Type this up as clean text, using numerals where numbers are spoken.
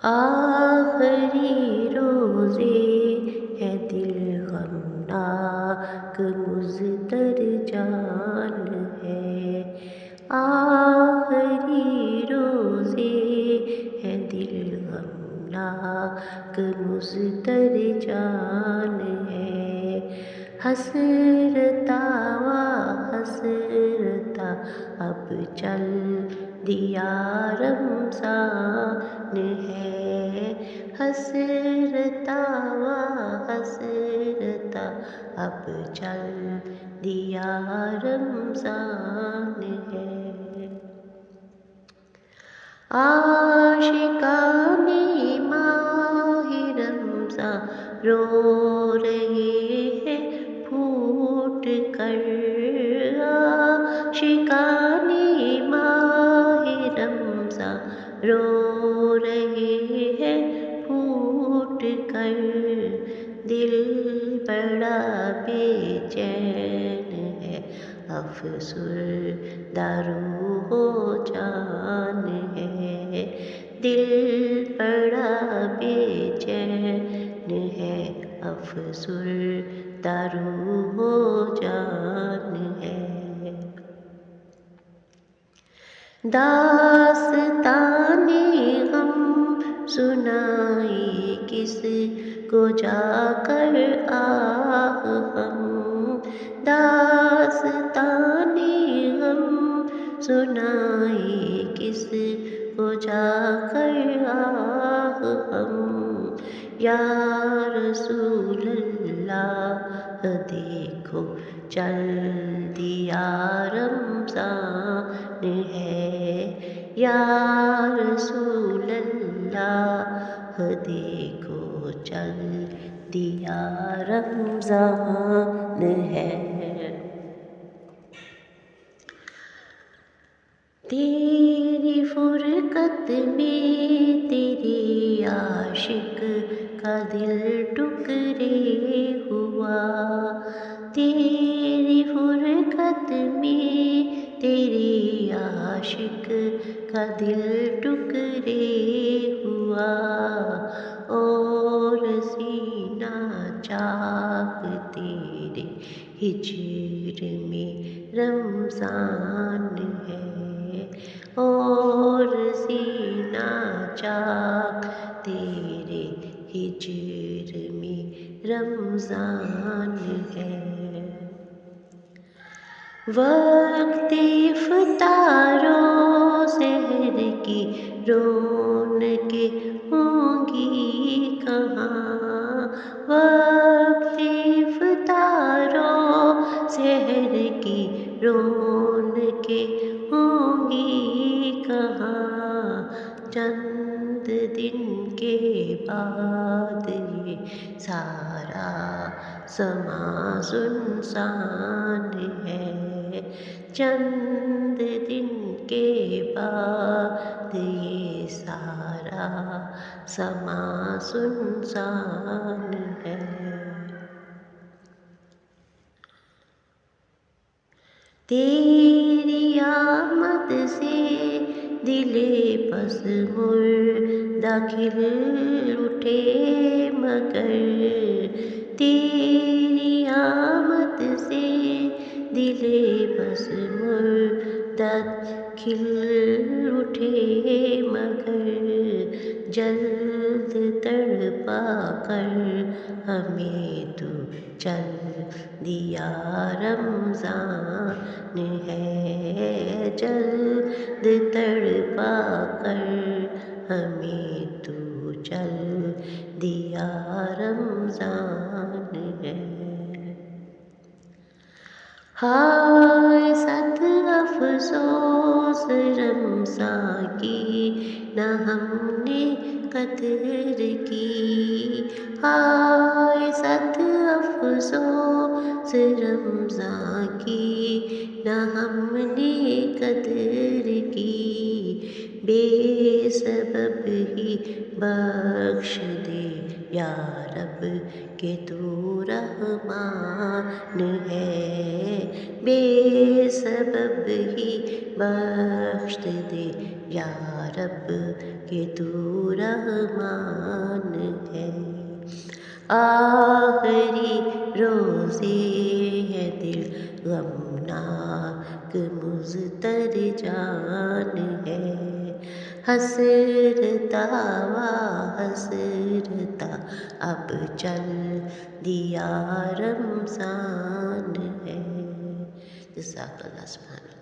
آخری روزے ہے دل غمناک مضطر جان ہے، آخری روزے ہے دل غمناک مضطر جان ہے، حسرتا و حسرتا اب چل دیا رمضان ہے، حسرتا و حسرتا اب چل دیا رمضان ہے، عاشقان ماہ رمضان رو رہے ہیں پھوٹ کر، عاشقان ماہ رمضان رو رہے ہیں پھوٹ کر، دل بڑا بے چین ہے افسردہ روح و جان ہے، دل بڑا بے چین ہے افسردہ روح و جان ہے، داستان غم سنائے کس کو جا کر آہ ہم، داستان غم سنائے کس کو جا کر آہ ہم، یا رسول اللہ دیکھو چل دیا رمضان ہے، یا رسول اللہ دیکھو چل دیا رمضان ہے، تیری فرقت میں تیرے عاشق کا دل ٹکڑے ہوا، تیری فرقت میں تیرے عاشق کا دل ٹکڑے ہوا، اور سینہ چاک تیرے ہجر میں رمضان ہے، اور سینہ چاک تیرے ہجر میں رمضان ہے، وقت افطار و سحر کی رونقیں ہوں گی کہاں، وقت افطار و سحر کی رونقیں ہوں گی کہاں، چند دن کے بعد یہ سارا سماں سنسان ہے، چند دن کے بعد یہ سارا سماں سنسان ہے، تیری آمد سے دل پس مردہ کھل اٹھے مگر، تیری آمد سے دل پس مردہ کھل اٹھے مگر، جلد تڑپا کر ہمیں تو چل دیا رمضان ہے، جلد تڑپا کر ہمیں تو چل دیا رمضان ہے، ہائے صد افسوس رمضان کی نہ ہم نے قدر کی، ہائے صد افسوس رمضان کی نہ ہم نے قدر کی، بے سبب ہی بخش دے یا رب کہ تو رحمان ہے، بے سبب ہی بخش دے یا رب کہ تو رحمان ہے۔ آخری روزے ہے دل غمناک مضطر جان ہے، حسرتا حسرتا اب چل دیا رمضان ہے۔ جزاک اللہ سبحانہ۔